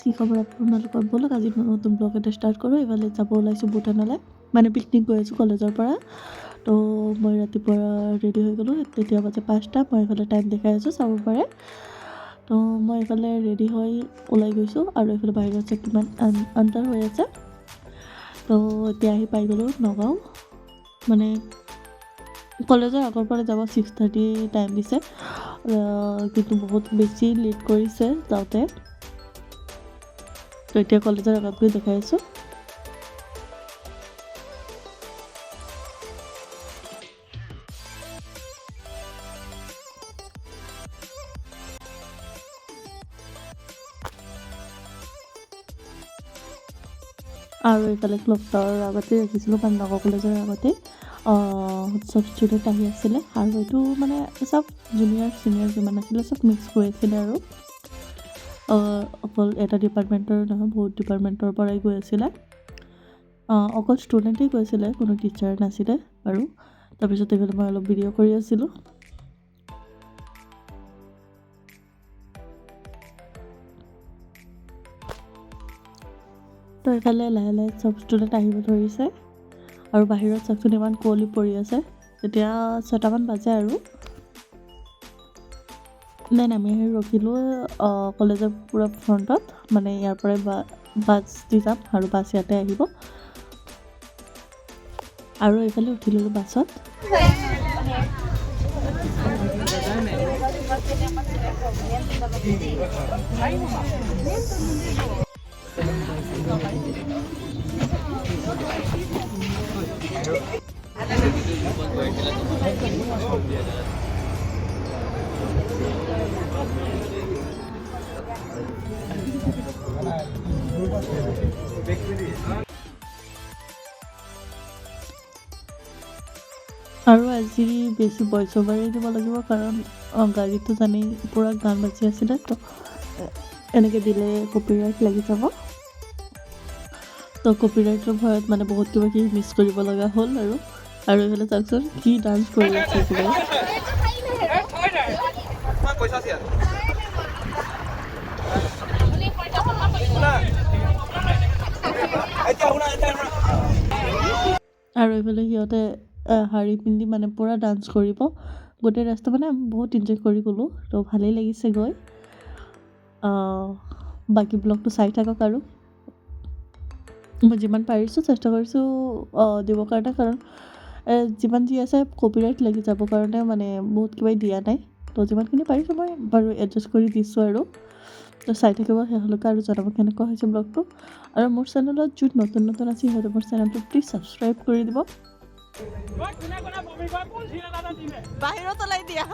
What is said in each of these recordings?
কি খবৰ আপোনালোকৰ? ব'লক আজি নতুন ব্লগ এটা ষ্টাৰ্ট কৰোঁ। এইফালে যাব ওলাইছোঁ ভূটানলৈ, মানে পিকনিক গৈ আছোঁ কলেজৰ পৰা। তো মই ৰাতিপুৱা ৰেডি হৈ গ'লোঁ, তেতিয়া বাজে 5টা। মই এইফালে টাইম দেখাই আছোঁ, চাব পাৰে। তো মই এইফালে ৰেডি হৈ ওলাই গৈছোঁ আৰু এইফালে বাহিৰত যে কিমান আন্ধাৰ হৈ আছে। তো এতিয়া আহি পাই গ'লোঁ নগাঁও। মানে কলেজৰ আগৰ পৰা যাব 6:30 টাইম দিছে, কিন্তু বহুত বেছি লেট কৰিছে যাওঁতে। তো এতিয়া কলেজৰ আগত গৈ দেখাই আছোঁ। আৰু এইফালে ক্লক টাৱাৰৰ আগতে ৰাখিছিলোঁ, কাৰণ নগাঁও কলেজৰ আগতে চব ষ্টুডেণ্ট আহি আছিলে। আৰু এইটো মানে চব জুনিয়ৰ ছিনিয়ৰ যিমান আছিলে চব মিক্স হৈ আছিলে। আৰু অকল এটা ডিপাৰ্টমেণ্টৰ নহয়, বহুত ডিপাৰ্টমেণ্টৰ পৰাই গৈ আছিলে। অকল ষ্টুডেণ্টেই গৈছিলে, কোনো টিচাৰ নাছিলে আৰু। তাৰপিছত এইফালে মই অলপ ভিডিঅ' কৰি আছিলোঁ। তো এইফালে লাহে লাহে চব ষ্টুডেণ্ট আহিব ধৰিছে আৰু বাহিৰত চাওকচোন ইমান কুঁৱলী পৰি আছে। এতিয়া 6টামান বাজে আৰু দেন আমি আহি ৰখিলোঁ কলেজৰ পূৰা ফ্ৰণ্টত। মানে ইয়াৰ পৰাই বাছ দি যাম আৰু বাছ ইয়াতে আহিব। আৰু এইফালে উঠি ল'লোঁ বাছত। আৰু আজি বেছি ভইচ অভাৰেই দিব লাগিব, কাৰণ গাড়ীটো জানেই পূৰা গান বাজি আছিলে। তো এনেকৈ দিলে কপিৰাইট লাগি যাব। তো কপিৰাইটৰ ভয়ত মানে বহুত কিবা কিবি মিছ কৰিব লগা হ'ল। আৰু এইফালে চাওকচোন কি ডান্স কৰি আছে কিবা। আৰু এইফালে সিহঁতে শাৰী পিন্ধি মানে পূৰা ডান্স কৰিব গোটেই ৰাস্তা। মানে বহুত এনজয় কৰি গ'লোঁ, তো ভালেই লাগিছে গৈ। বাকী ব্লগটো চাই থাকক। আৰু মই যিমান পাৰিছোঁ চেষ্টা কৰিছোঁ দিবৰ কাৰণে, কাৰণ যিমান যি আছে কপিৰাইট লাগি যাব কাৰণে মানে বহুত কিবাই দিয়া নাই। তো যিমানখিনি পাৰিছোঁ মই বাৰু এডজাষ্ট কৰি দিছোঁ। আৰু তো চাই থাকিব শেষলৈকে আৰু জনাব কেনেকুৱা হৈছে ব্লগটো। আৰু মোৰ চেনেলত যোন নতুন নতুন আছে সিহঁতে মোৰ চেনেলটো প্লিজ ছাবস্ক্ৰাইব কৰি দিব। বাহিৰত ওলাই দিয়া।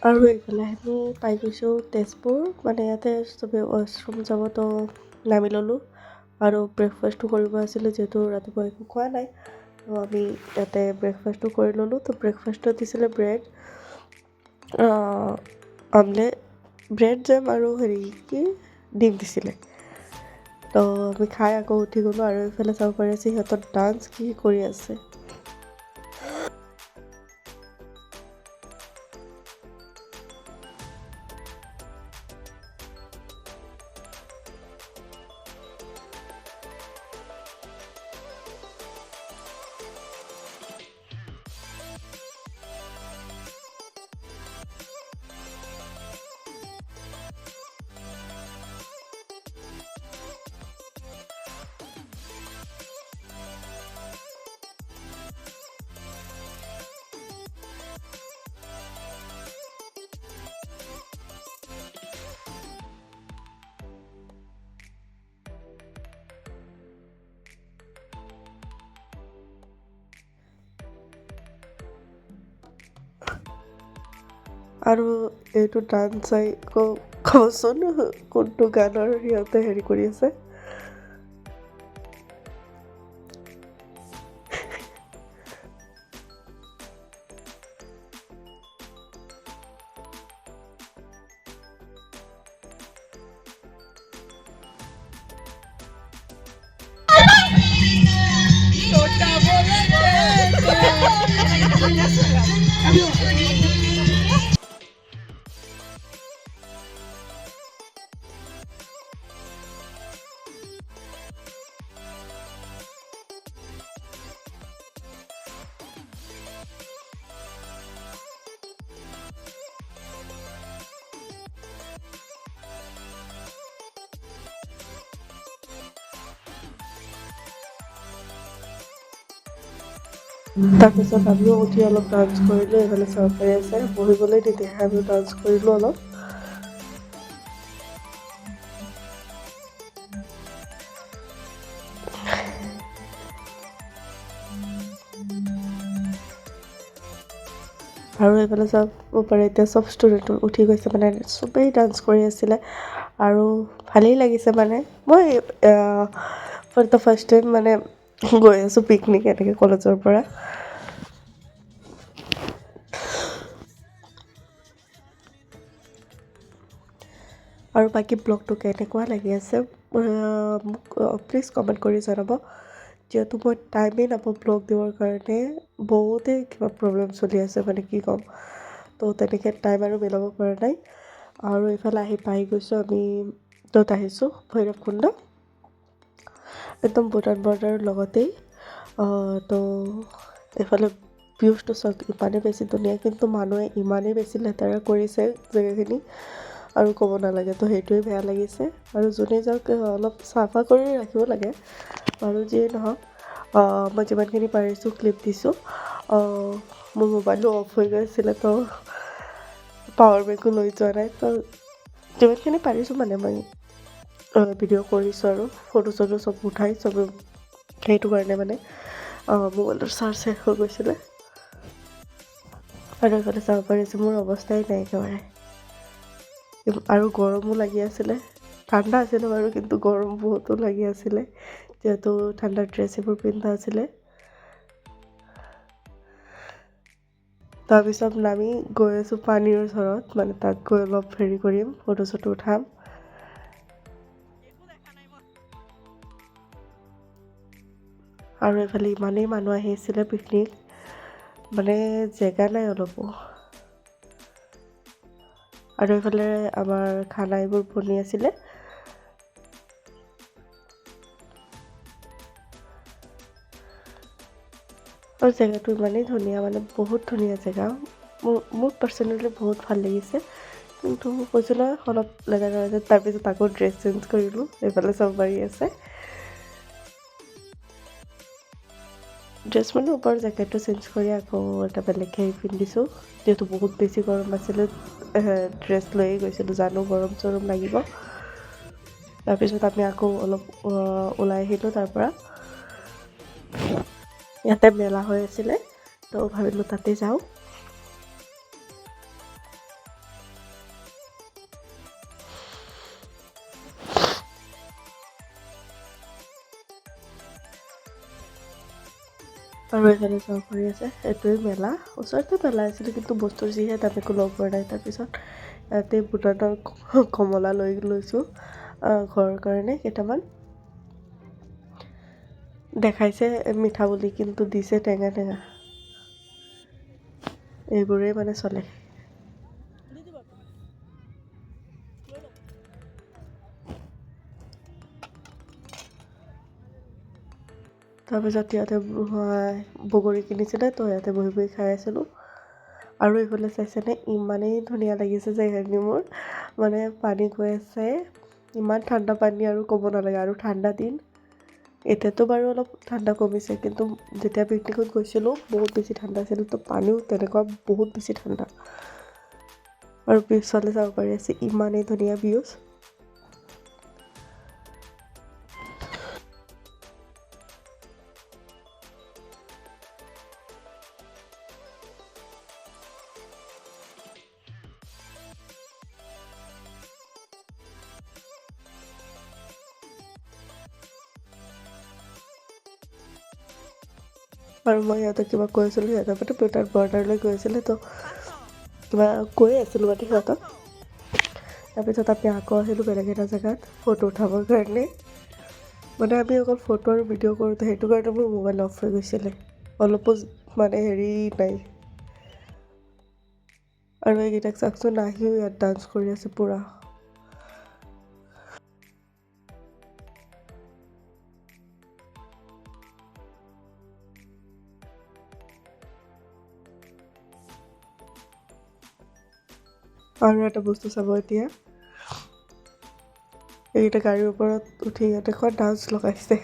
আৰু এইফালে আমি পাই গৈছোঁ তেজপুৰ, মানে ইয়াতে চবেই ৱাছৰুম যাবতো নামি ল'লোঁ আৰু ব্ৰেকফাষ্টটো কৰিব আছিলোঁ, যিহেতু ৰাতিপুৱা একো খোৱা নাই, তো আমি ইয়াতে ব্ৰেকফাষ্টটো কৰি ল'লোঁ। তো ব্ৰেকফাষ্টত দিছিলে ব্ৰেড, আমলেট, ব্ৰেড জেম আৰু হেৰি কি ডিম দিছিলে। তো আমি খাই আকৌ উঠি গ'লোঁ আৰু এইফালে চাব পাৰি আছে সিহঁতৰ ডান্স কি কৰি আছে। আৰু এইটো ডান্স চাই কচোন কোনটো গানৰ সিহঁতে হেৰি কৰি আছে। তাৰপিছত আমিও উঠি অলপ ডান্স কৰিলোঁ, এইফালে চৰকাৰী আছে বহিবলৈ তেতিয়াহে আমিও ডান্স কৰিলোঁ অলপ। আৰু এইফালে চাব পাৰে এতিয়া চব ষ্টুডেণ্ট উঠি গৈছে, মানে চবেই ডান্স কৰি আছিলে আৰু ভালেই লাগিছে। মানে মই ফৰ দ্য ফাৰ্ষ্ট টাইম মানে গৈ আছোঁ পিকনিক এনেকৈ কলেজৰ পৰা। আৰু বাকী ব্লগটো কেনেকুৱা লাগি আছে মোক প্লিজ কমেণ্ট কৰি জনাব, যিহেতু মই টাইমেই নাপাওঁ ব্লগ দিবৰ কাৰণে, বহুতেই কিবা প্ৰব্লেম চলি আছে, মানে কি ক'ম। তো তেনেকৈ টাইম আৰু মিলাব পৰা নাই। আৰু এইফালে আহি পাই গৈছোঁ আমি, ত'ত আহিছোঁ ভৈৰৱকুণ্ড, একদম ভূটান বৰ্ডাৰৰ লগতেই। তো এইফালে ভিউজটো চাওক, ইমানেই বেছি ধুনীয়া, কিন্তু মানুহে ইমানেই বেছি লেতেৰা কৰিছে জেগাখিনি আৰু ক'ব নালাগে। তো সেইটোৱে বেয়া লাগিছে, আৰু যোনে যাওক অলপ চাফা কৰি ৰাখিব লাগে। আৰু যিয়ে নহওক মই যিমানখিনি পাৰিছোঁ ক্লিপ দিছোঁ। মোৰ মোবাইলটো অফ হৈ গৈছিলে, তো পাৱাৰ বেংকো লৈ যোৱা নাই, তো যিমানখিনি পাৰিছোঁ মানে মই ভিডিঅ' কৰিছোঁ আৰু ফটো চটো চব উঠাই চব, সেইটো কাৰণে মানে মোবাইলটোৰ চাৰ্জ শেষ হৈ গৈছিলে। আৰু এইফালে চাব পাৰিছোঁ মোৰ অৱস্থাই নাই একেবাৰে, আৰু গৰমো লাগি আছিলে। ঠাণ্ডা আছিলে বাৰু, কিন্তু গৰম বহুতো লাগি আছিলে, যিহেতু ঠাণ্ডাৰ ড্ৰেছ এইবোৰ পিন্ধা আছিলে। তাৰপিছত নামি গৈ আছোঁ পানীৰ ওচৰত, মানে তাত গৈ অলপ হেৰি কৰিম, ফটো চটো উঠাম। আৰু এইফালে ইমানেই মানুহ আহিছিলে পিকনিক, মানে জেগা নাই অলপো। আৰু এইফালে আমাৰ খানা এইবোৰ বনি আছিলে। আৰু জেগাটো ইমানেই ধুনীয়া, মানে বহুত ধুনীয়া জেগা, মোৰ পাৰ্চনেলি বহুত ভাল লাগিছে। কিন্তু কৈছোঁ নহয় অলপ লেতেৰা হৈছে। তাৰপিছত আকৌ ড্ৰেছ চেঞ্জ কৰিলোঁ, এইফালে চাব পাৰি আছে। ড্ৰেছ মানে ওপৰৰ জেকেটটো চেঞ্জ কৰি আকৌ এটা বেলেগ হেৰি পিন্ধিছোঁ, যিহেতু বহুত বেছি গৰম আছিলে। ড্ৰেছ লৈয়ে গৈছিলোঁ, জানো গৰম চৰম লাগিব। তাৰপিছত আমি আকৌ অলপ ওলাই আহিলোঁ তাৰ পৰা। ইয়াতে মেলা হৈ আছিলে, তো ভাবিলোঁ তাতে যাওঁ। আৰু এইফালে চাব কৰি আছে এইটোৱে মেলা ওচৰতে মেলা আছিলে কিন্তু বস্তুৰ যিহে দাম একো লগ কৰা নাই তাৰপিছত ইয়াতে ভূটানৰ কমলা লৈছোঁ ঘৰৰ কাৰণে কেইটামান দেখাইছে মিঠা বুলি কিন্তু দিছে টেঙা এইবোৰেই মানে চলে তাৰপিছত ইয়াতে বগৰী কিনিছিলে তো ইয়াতে বহি খাই আছিলোঁ আৰু এইফালে চাইছেনে ইমানেই ধুনীয়া লাগিছে জেগাখিনি মোৰ মানে পানী গৈ আছে ইমান ঠাণ্ডা পানী আৰু ক'ব নালাগে আৰু ঠাণ্ডা দিন এতিয়াতো বাৰু অলপ ঠাণ্ডা কমিছে কিন্তু যেতিয়া পিকনিকত গৈছিলোঁ বহুত বেছি ঠাণ্ডা আছিল তো পানীও তেনেকুৱা বহুত বেছি ঠাণ্ডা আৰু পিছফালে চাব পাৰি আছে ইমানেই ধুনীয়া ভিউজ আৰু মই সিহঁতক কিবা কৈ আছিলোঁ সিহঁতৰ মানে তাৰ বৰ্ডাৰলৈ গৈ আছিলে তো কিবা কৈ আছিলোঁ মানে সিহঁতক তাৰপিছত আমি আকৌ আহিলোঁ বেলেগ এটা জেগাত ফটো উঠাবৰ কাৰণে মানে আমি অকল ফটো আৰু ভিডিঅ' কৰোঁতে সেইটো কাৰণে মোৰ মোবাইল অফ হৈ গৈছিলে অলপো মানে হেৰি নাই আৰু এইকেইটাক চাওকচোন নাহিও ইয়াত ডান্স কৰি আছে পূৰা আৰু এটা বস্তু চাব এতিয়া এইকেইটা গাড়ীৰ ওপৰত উঠি ইয়াতে এখন ডান্স লগাইছে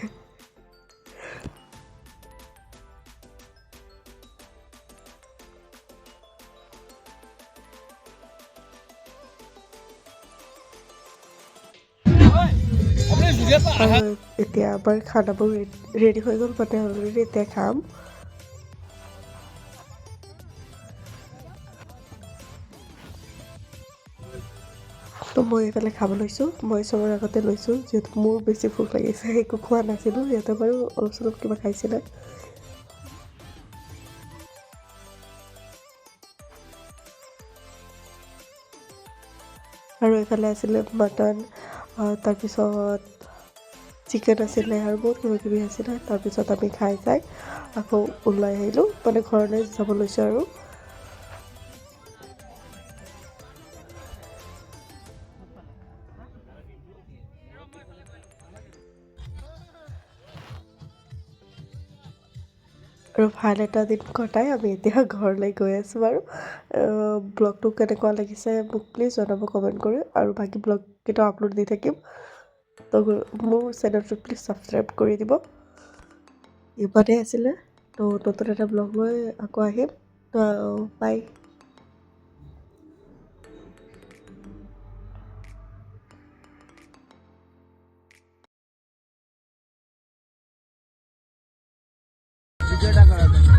আৰু এতিয়া আমাৰ খানাবোৰ ৰেডি হৈ গ'ল মানে অলৰেডি এতিয়া খাম তো মই এইফালে খাব লৈছোঁ মই চবৰ আগতে লৈছোঁ যিহেতু মোৰ বেছি ভোক লাগিছে একো খোৱা নাছিলোঁ সিহঁতে বাৰু অলপ চলপ কিবা খাইছিলে আৰু এইফালে আছিলে মটন তাৰপিছত চিকেন আছিলে আৰু বহুত কিবা কিবি আছিলে তাৰপিছত আমি খাই চাই আকৌ ওলাই আহিলোঁ মানে ঘৰলৈ যাব লৈছোঁ আৰু ভাল এটা দিন কটাই আমি এতিয়া ঘৰলৈ গৈ আছোঁ বাৰু ব্লগটো কেনেকুৱা লাগিছে মোক প্লিজ জনাব কমেণ্ট কৰি আৰু বাকী ব্লগকেইটা আপলোড দি থাকিম তো মোৰ চেনেলটো প্লিজ ছাবস্ক্ৰাইব কৰি দিব ইমানেই আছিলে তো নতুন এটা ব্লগ লৈ আকৌ আহিম তো বাই ভিডিওটা করা